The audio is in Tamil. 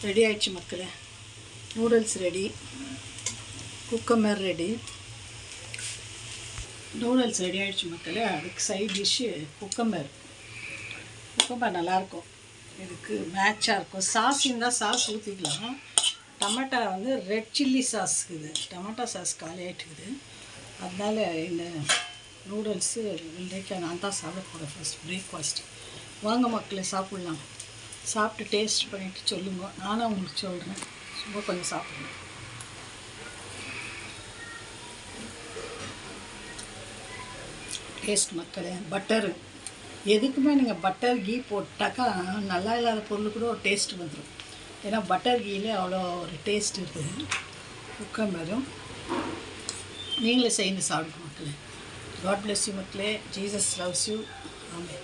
ரெடி ஆயிடுச்சு மக்களே. Noodles ready, cucumber ready. Noodles ready ஆகிடுச்சு மக்களே. அதுக்கு சைட் டிஷ்ஷு குக்கம்பர் நல்லாயிருக்கும், இதுக்கு மேட்சாக இருக்கும். சாஸ் இருந்தால் சாஸ் ஊற்றிக்கலாம். டமாட்டா வந்து ரெட் சில்லி சாஸ் இருக்குது, டமாட்டா சாஸ் காலி ஆகிட்டுக்குது. அதனால் இந்த நூடுல்ஸு இன்றைக்கு நான் தான் சாப்பிட போகிறேன் ஃபஸ்ட் பிரேக்ஃபாஸ்ட். வாங்க மக்களே சாப்பிட்லாம். சாப்பிட்டு டேஸ்ட் பண்ணிவிட்டு சொல்லுங்க, நானும் உங்களுக்கு சொல்கிறேன். சும்மா கொஞ்சம் சாப்பிடுங்க. டேஸ்ட் மக்களே. பட்டரு எதுக்குமே நீங்கள் பட்டர் கீ போட்டாக்கா நல்லா இல்லாத பொருள் கூட ஒரு டேஸ்ட் வந்துடும். ஏன்னா பட்டர் கீலே அவ்வளோ ஒரு டேஸ்ட் இருக்குது. குக்கம்பரும் நீங்களே செய்து சாப்பிடுங்க மக்களே. காட் பிளஸ் யூ மக்களே. Jesus loves you. ஆமென்.